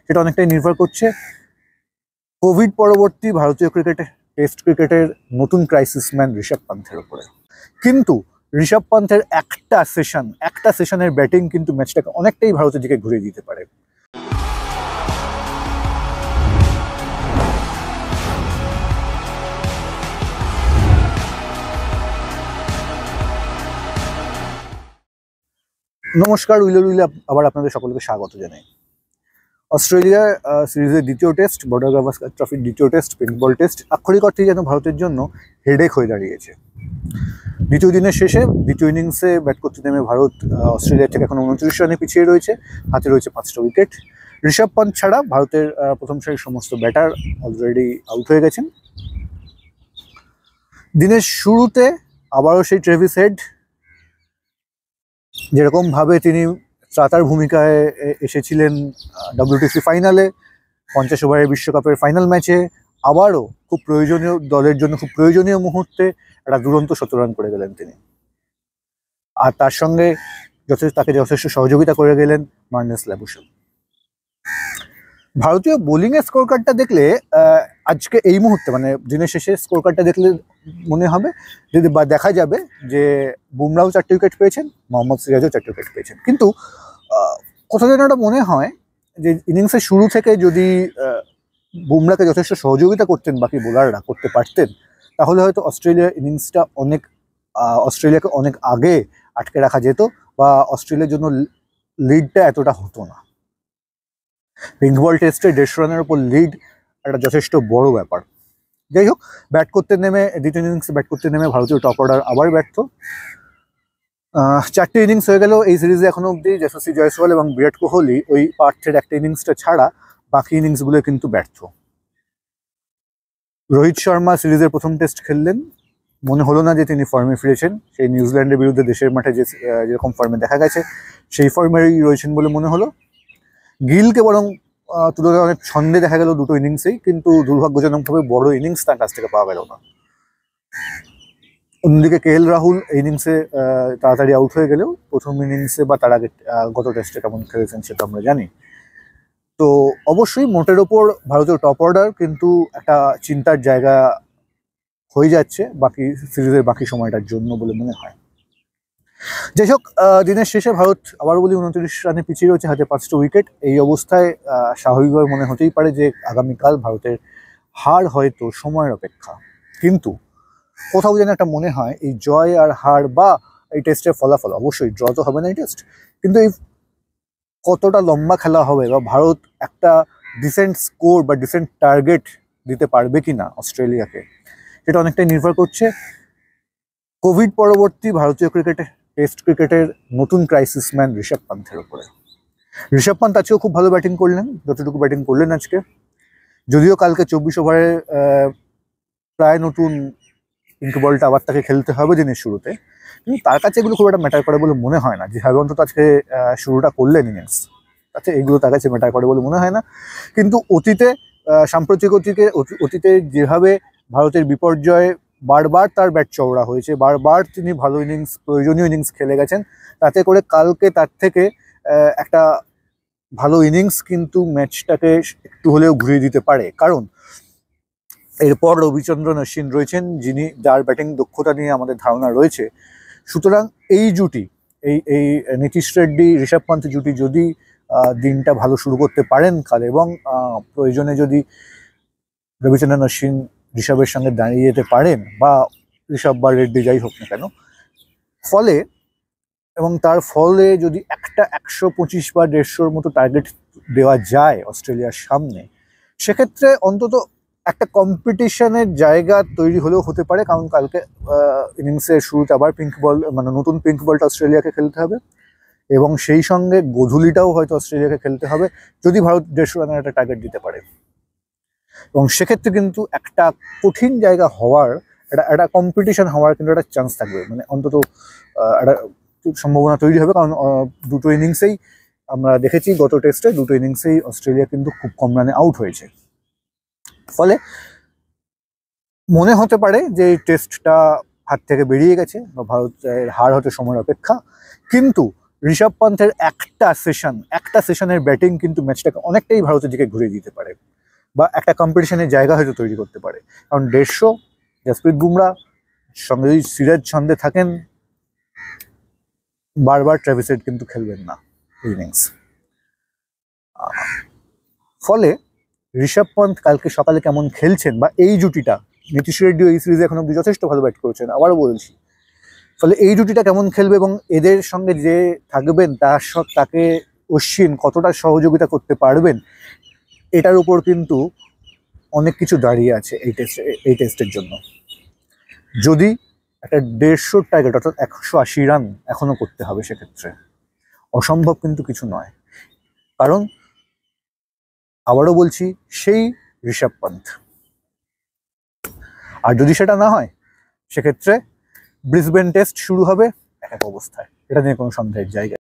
সেটা অনেকটাই নির্ভর করছে কোভিড পরবর্তী ভারতীয় টেস্ট ক্রিকেটের নতুন ক্রাইসিসম্যান ঋষভ পান্থের উপরে। কিন্তু ঋষভ পান্থের একটা সেশনের ব্যাটিং কিন্তু ম্যাচটাকে অনেকটাই ভারতের দিকে ঘুরিয়ে দিতে পারে। নমস্কার, উইলে আবার আপনাদের সকলকে স্বাগত জানাই। অস্ট্রেলিয়ার সিরিজের দ্বিতীয় টেস্ট, বর্ডার গাভাস্কার ট্রফির দ্বিতীয় টেস্ট, পিঙ্ক বল টেস্ট আক্ষরিক অর্থেই যেন ভারতের জন্য হেডেক হয়ে দাঁড়িয়েছে। দ্বিতীয় দিনের শেষে দ্বিতীয় ইনিংসে ব্যাট করতে নেমে ভারত অস্ট্রেলিয়ার থেকে এখন 29 রানে পিছিয়ে রয়েছে, হাতে রয়েছে 5টা উইকেট। ঋষভ পান্থ ছাড়া ভারতের প্রথম সারির সমস্ত ব্যাটার অলরেডি আউট হয়ে গেছেন। দিনের শুরুতে আবারও সেই ট্রেভিস হেড যেরকম ভাবে তিনি ত্রাতার ভূমিকায় এসেছিলেন WTC ফাইনালে, 50 ওভারের বিশ্বকাপের ফাইনাল ম্যাচে, আবারও খুব প্রয়োজনীয় দলের জন্য খুব প্রয়োজনীয় মুহূর্তে একটা দুরন্ত শতরান করে গেলেন তিনি। আর তার সঙ্গে তাকে যথেষ্ট সহযোগিতা করে গেলেন মার্নেস ল্যাবুশেল। ভারতীয় বোলিংয়ের স্কোর কার্ডটা দেখলে আজকে এই মুহূর্তে মানে দিনের শেষে স্কোর কার্ডটা দেখলে মনে হবে বা দেখা যাবে যে বুমরাও 4টে উইকেট পেয়েছেন, মোহাম্মদ সিরাজও 4টে উইকেট পেয়েছেন। কিন্তু কোথাও যেন একটা মনে হয় যে ইনিংসের শুরু থেকে যদি বুমরাকে যথেষ্ট সহযোগিতা করতেন বাকি বোলাররা, করতে পারতেন, তাহলে হয়তো অস্ট্রেলিয়াকে অনেক আগে আটকে রাখা যেত বা অস্ট্রেলিয়ার জন্য লিডটা এতটা হতো না। পিঙ্ক বল টেস্টে 150 রানের উপর লিড একটা যথেষ্ট বড় ব্যাপার। যাই হোক, দ্বিতীয় ইনিংসে ব্যাট করতে নেমে ভারতীয় টপ অর্ডার আবার ব্যর্থ। 4টে ইনিংস হয়ে গেল এই সিরিজে এখনো অব্দি। যশস্বী জয়সওয়াল এবং বিরাট কোহলি ওই পার্থের একটা ইনিংসটা ছাড়া বাকি ইনিংসগুলো কিন্তু ব্যর্থ। রোহিত শর্মা সিরিজের প্রথম টেস্ট খেললেন, মনে হলো না যে তিনি ফর্মে ফিরেছেন। সেই নিউজিল্যান্ডের বিরুদ্ধে দেশের মাঠে যেরকম ফর্মে দেখা গেছে সেই ফর্মেরই রয়েছেন বলে মনে হলো। গিলকে বরং তুলনায় অনেক ছন্দে দেখা গেল দুটো ইনিংসেই, কিন্তু দুর্ভাগ্যজনকভাবে বড় ইনিংস তার কাছ থেকে পাওয়া গেল না। অন্যদিকে KL রাহুল এই ইনিংসে তাড়াতাড়ি আউট হয়ে গেলেও প্রথম ইনিংসে বা তার আগে গত টেস্টে কেমন খেলেছেন সেটা আমরা জানি। তো অবশ্যই মোটের ওপর ভারতীয় টপ অর্ডার কিন্তু একটা চিন্তার জায়গা হয়ে যাচ্ছে বাকি সিরিজের বাকি সময়টার জন্য বলে মনে হয়। যাই হোক, দিনের শেষে ভারত আবারও বলি 29 রানে পিছিয়ে রয়েছে, হাতে 5টা উইকেট। এই অবস্থায় স্বাভাবিকভাবে মনে হতেই পারে যে আগামীকাল ভারতের হার হয়তো সময়ের অপেক্ষা। কিন্তু কোথাও যেন একটা মনে হয় এই জয় আর হার বা এই টেস্টের ফলাফল, অবশ্যই ড্র তো হবে না এই টেস্ট, কিন্তু এই কতটা লম্বা খেলা হবে বা ভারত একটা ডিসেন্ট স্কোর বা ডিসেন্ট টার্গেট দিতে পারবে কিনা অস্ট্রেলিয়াকে, সেটা অনেকটাই নির্ভর করছে কোভিড পরবর্তী ভারতীয় টেস্ট ক্রিকেটের নতুন ক্রাইসিসম্যান ঋষভ পান্থের উপরে। ঋষভ পান্থ আজকেও খুব ভালো ব্যাটিং করলেন, যতটুকু ব্যাটিং করলেন আজকে। যদিও কালকে 24 ওভারে প্রায় নতুন পিঙ্ক বলটা আবার তাকে খেলতে হবে দিনের শুরুতে, কিন্তু তার কাছে এগুলো খুব একটা ম্যাটার করে বলে মনে হয় না। যেভাবে অন্তত আজকে শুরুটা করলেন ইনিংস, তাতে এগুলো তার কাছে ম্যাটার করে বলে মনে হয় না। কিন্তু সাম্প্রতিক অতীতে যেভাবে ভারতের বিপর্যয়ে বারবার তার ব্যাট চওড়া হয়েছে, বারবার তিনি ভালো প্রয়োজনীয় ইনিংস খেলে গেছেন, তাতে করে কালকে তার থেকে একটা ভালো ইনিংস কিন্তু ম্যাচটাকে একটু হলেও ঘুরিয়ে দিতে পারে। কারণ এরপর রবিচন্দ্রন অশ্বিন রয়েছেন, যার ব্যাটিং দক্ষতা নিয়ে আমাদের ধারণা রয়েছে। সুতরাং এই জুটি, এই নীতিশ রেড্ডি ঋষভ পান্থ জুটি যদি দিনটা ভালো শুরু করতে পারেন কাল, এবং প্রয়োজনে যদি রবিচন্দ্রন অশ্বিন ঋষভের সঙ্গে দাঁড়িয়ে যেতে পারেন, বা ঋষভ বা রেড্ডি যাই হোক না কেন, তার ফলে যদি একটা 125 বা 150-র মতো টার্গেট দেওয়া যায় অস্ট্রেলিয়ার সামনে, সেক্ষেত্রে অন্তত একটা কম্পিটিশনের জায়গা তৈরি হলেও হতে পারে। কারণ কালকে ইনিংসের শুরুতে আবার নতুন পিঙ্ক বলটা অস্ট্রেলিয়াকে খেলতে হবে, এবং সেই সঙ্গে গোধূলিটাও হয়তো অস্ট্রেলিয়াকে খেলতে হবে যদি ভারত 150 রানের একটা টার্গেট দিতে পারে। এবং সেক্ষেত্রে কিন্তু একটা কঠিন জায়গা হওয়ার, একটা কম্পিটিশন হওয়ার কিন্তু একটা চান্স থাকবে, মানে অন্তত একটা সম্ভাবনা তৈরি হবে। কারণ দুটো ইনিংসেই আমরা দেখেছি, গত টেস্টে দুটো ইনিংসেই অস্ট্রেলিয়া কিন্তু খুব কম রানে আউট হয়েছে। ফলে মনে হতে পারে যে টেস্টটা হাত থেকে বেরিয়ে গেছে বা ভারতের হার হতে সময়ের অপেক্ষা। কিন্তু ঋষভ পান্থের একটা সেশনের ব্যাটিং কিন্তু ম্যাচটাকে অনেকটাই ভারতের দিকে ঘুরিয়ে দিতে পারে, বা একটা কম্পিটিশনের জায়গা হয়তো তৈরি করতে পারে। কারণ 150, জসপ্রীত বুমরা সঙ্গে যদি সিরাজ ছন্দে থাকেন, বারবার ট্রেভিস হেড কিন্তু খেলবেন না ইনিংস। ফলে ঋষভ পন্থ কালকে সকালে কেমন খেলছেন, বা এই জুটিটা, নীতিশ রেড্ডিও এই সিরিজে এখন অব্দি যথেষ্ট ভালো ব্যাট করেছেন, আবারও বলছি, ফলে এই জুটিটা কেমন খেলবে এবং এদের সঙ্গে যে থাকবেন তাকে অশ্বিন কতটা সহযোগিতা করতে পারবেন, এটার উপর কিন্তু অনেক কিছু দাঁড়িয়ে আছে এই টেস্টের জন্য। যদি একটা 150 টার্গেট অর্থাৎ 180 রান এখনো করতে হবে, সেক্ষেত্রে অসম্ভব কিন্তু কিছু নয়। কারণ আবারও বলছি, সেই ঋষভ পান্থ। আর যদি সেটা না হয়, সেক্ষেত্রে ব্রিসবেন টেস্ট শুরু হবে এক অবস্থায়, এটা নিয়ে কোনো সন্দেহের জায়গা।